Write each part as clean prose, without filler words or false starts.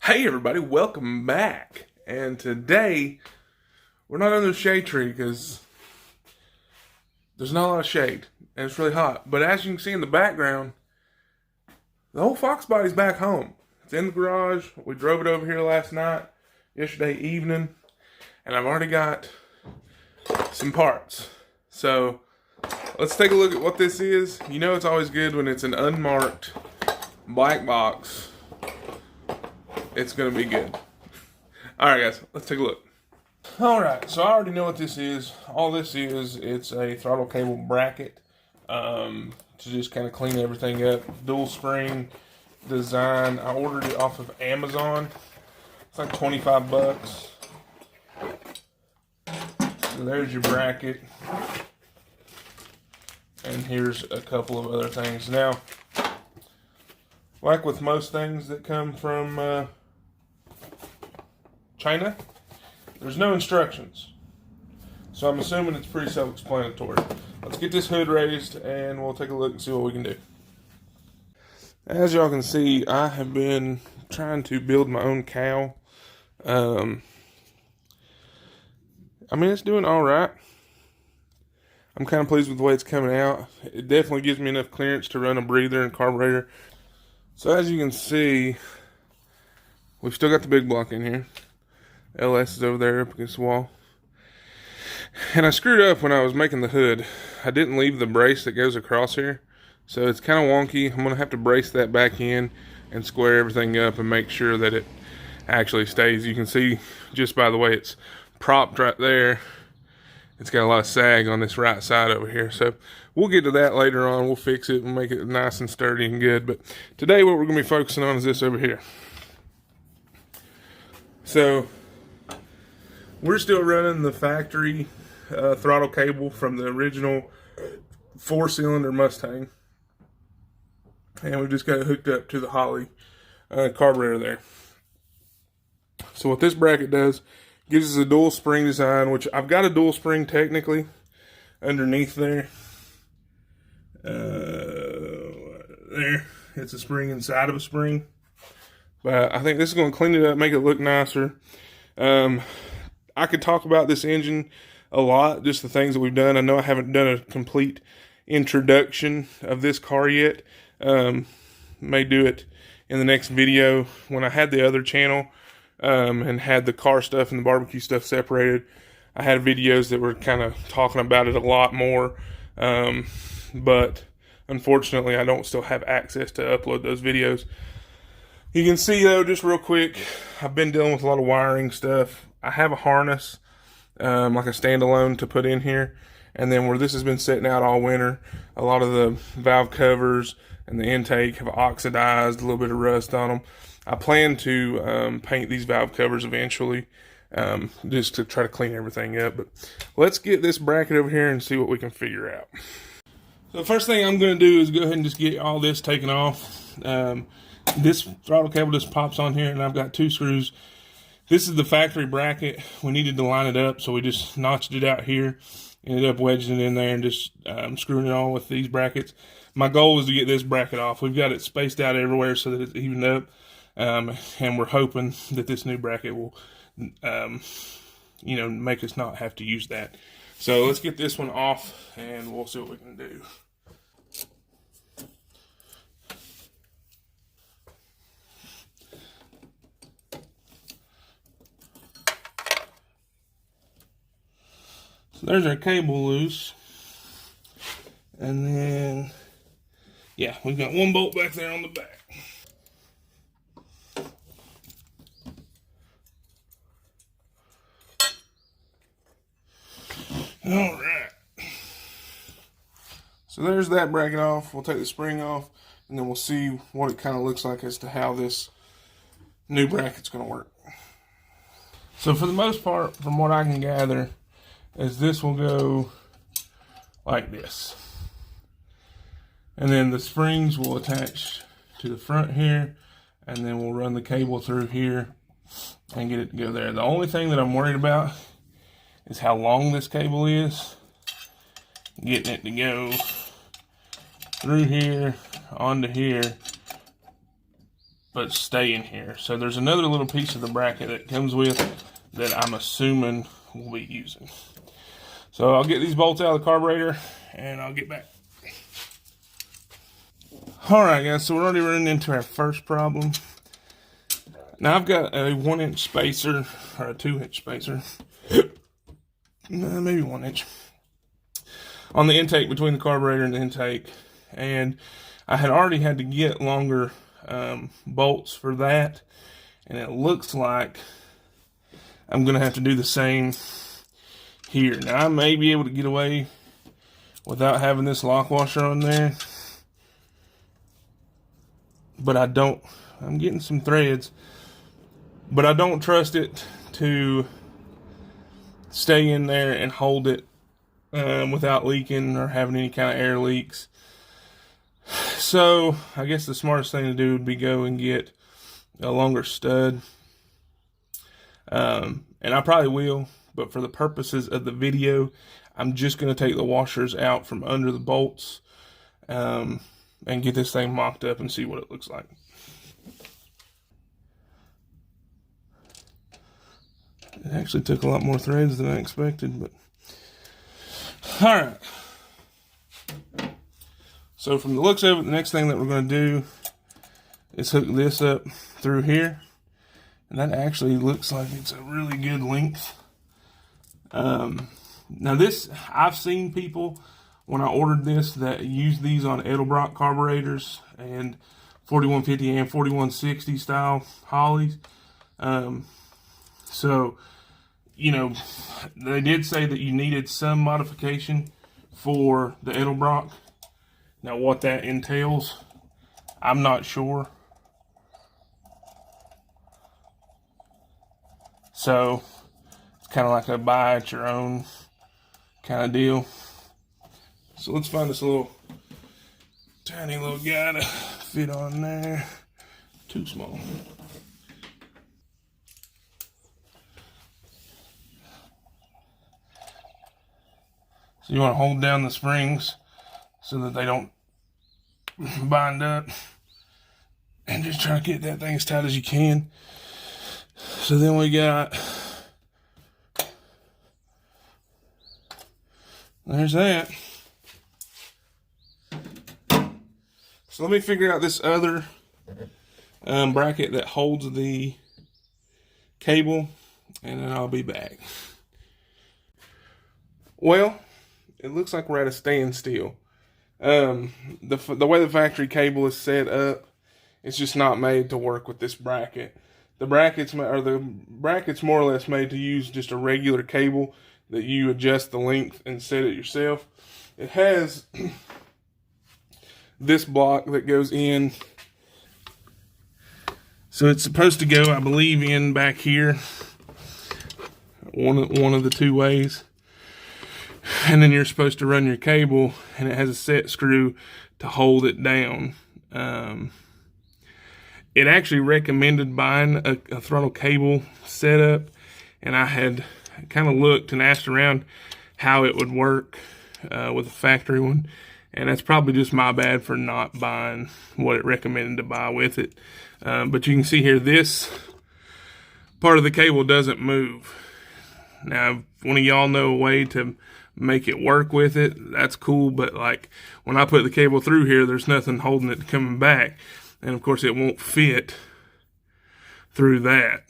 Hey everybody, welcome back. And today, we're not under the shade tree because there's not a lot of shade and it's really hot. But as you can see in the background, the whole Foxbody's back home. It's in the garage. We drove it over here last night, yesterday evening, and I've already got some parts. So let's take a look at what this is. You know it's always good when it's an unmarked black box. It's gonna be good. Alright guys, let's take a look. Alright, so I already know what this is. All this is, it's a throttle cable bracket to just kind of clean everything up. Dual spring design. I ordered it off of Amazon. It's like 25 bucks. So there's your bracket. And here's a couple of other things. Now, like with most things that come from China, there's no instructions. So I'm assuming it's pretty self-explanatory. Let's get this hood raised and we'll take a look and see what we can do. As y'all can see, I have been trying to build my own cowl. I mean, it's doing all right. I'm kind of pleased with the way it's coming out. It definitely gives me enough clearance to run a breather and carburetor. So as you can see, we've still got the big block in here. LS is over there up against the wall. And I screwed up when I was making the hood. I didn't leave the brace that goes across here. So it's kind of wonky. I'm going to have to brace that back in and square everything up and make sure that it actually stays. You can see just by the way it's propped right there, it's got a lot of sag on this right side over here. So we'll get to that later on. We'll fix it and make it nice and sturdy and good. But today what we're going to be focusing on is this over here. So we're still running the factory throttle cable from the original 4-cylinder Mustang. And we just got it hooked up to the Holly carburetor there. So what this bracket does, gives us a dual spring design, which I've got a dual spring technically underneath there. There, it's a spring inside of a spring. But I think this is going to clean it up, make it look nicer. I could talk about this engine a lot, just the things that we've done. I know I haven't done a complete introduction of this car yet. May do it in the next video. When I had the other channel and had the car stuff and the barbecue stuff separated, I had videos that were kind of talking about it a lot more. But unfortunately, I don't still have access to upload those videos. You can see though, just real quick, I've been dealing with a lot of wiring stuff. I have a harness, like a standalone to put in here. And then where this has been sitting out all winter, a lot of the valve covers and the intake have oxidized, a little bit of rust on them. I plan to paint these valve covers eventually, just to try to clean everything up. But let's get this bracket over here and see what we can figure out. So the first thing I'm going to do is go ahead and just get all this taken off. This throttle cable just pops on here, and I've got 2 screws. This is the factory bracket. We needed to line it up, so we just notched it out here, ended up wedging it in there and just screwing it on with these brackets. My goal is to get this bracket off. We've got it spaced out everywhere so that it's evened up, and we're hoping that this new bracket will, make us not have to use that. So let's get this one off, and we'll see what we can do. There's our cable loose. And then, yeah, we've got 1 bolt back there on the back. All right. So there's that bracket off. We'll take the spring off, and then we'll see what it kind of looks like as to how this new bracket's going to work. So for the most part, from what I can gather, is this will go like this. And then the springs will attach to the front here, and then we'll run the cable through here and get it to go there. The only thing that I'm worried about is how long this cable is. Getting it to go through here, onto here, but stay in here. So there's another little piece of the bracket that comes with that I'm assuming we'll be using. So I'll get these bolts out of the carburetor and I'll get back. Alright guys, so we're already running into our first problem. Now I've got a 1-inch spacer, or a 2-inch spacer, maybe 1 inch, on the intake between the carburetor and the intake. And I had already had to get longer bolts for that. And it looks like I'm going to have to do the same here. Now I may be able to get away without having this lock washer on there. But I don't, I'm getting some threads, but I don't trust it to stay in there and hold it without leaking or having any kind of air leaks. So I guess the smartest thing to do would be go and get a longer stud. And I probably will, but for the purposes of the video, I'm just going to take the washers out from under the bolts and get this thing mocked up and see what it looks like. It actually took a lot more threads than I expected, but alright. So from the looks of it, the next thing that we're going to do is hook this up through here. And that actually looks like it's a really good length. Now this, I've seen people, when I ordered this, that use these on Edelbrock carburetors and 4150 and 4160 style Hollies. So, you know, they did say that you needed some modification for the Edelbrock. Now what that entails, I'm not sure. So it's kind of like a buy at your own kind of deal. So let's find this little tiny little guy to fit on there. Too small. So you want to hold down the springs so that they don't bind up, and just try to get that thing as tight as you can. So then we got, there's that. So let me figure out this other bracket that holds the cable, and then I'll be back. Well, it looks like we're at a standstill. The way the factory cable is set up, it's just not made to work with this bracket. The bracket's more or less made to use just a regular cable that you adjust the length and set it yourself. It has this block that goes in. So it's supposed to go, I believe, in back here. One of the two ways. And then you're supposed to run your cable, and it has a set screw to hold it down. It actually recommended buying a throttle cable setup, and I had kind of looked and asked around how it would work with a factory one, and that's probably just my bad for not buying what it recommended to buy with it. But you can see here, this part of the cable doesn't move. Now, if one of y'all know a way to make it work with it, that's cool, but like when I put the cable through here, there's nothing holding it coming back, and of course it won't fit through that.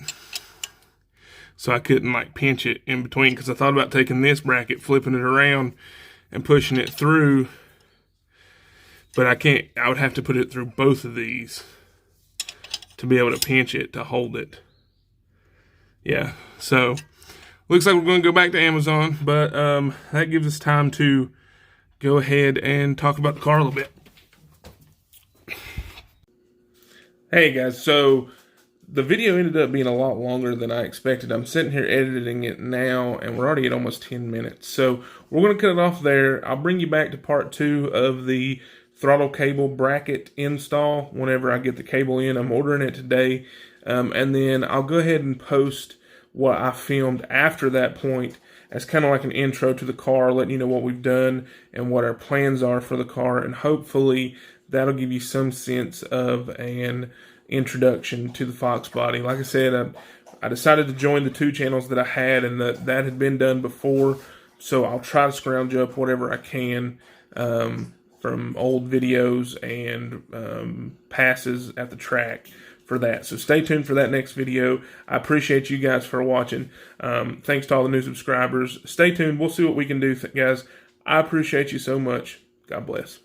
So I couldn't like pinch it in between, because I thought about taking this bracket, flipping it around and pushing it through, but I can't. I would have to put it through both of these to be able to pinch it to hold it. Yeah, so looks like we're going to go back to Amazon, but that gives us time to go ahead and talk about the car a little bit. Hey guys, so the video ended up being a lot longer than I expected. I'm sitting here editing it now, and we're already at almost 10 minutes. So we're going to cut it off there. I'll bring you back to part 2 of the throttle cable bracket install whenever I get the cable in. I'm ordering it today, and then I'll go ahead and post what I filmed after that point as kind of like an intro to the car, letting you know what we've done and what our plans are for the car, and hopefully that'll give you some sense of an introduction to the Foxbody. Like I said, I decided to join the 2 channels that I had, and that had been done before. So I'll try to scrounge up whatever I can from old videos and passes at the track for that. So stay tuned for that next video. I appreciate you guys for watching. Thanks to all the new subscribers. Stay tuned. We'll see what we can do, guys. I appreciate you so much. God bless.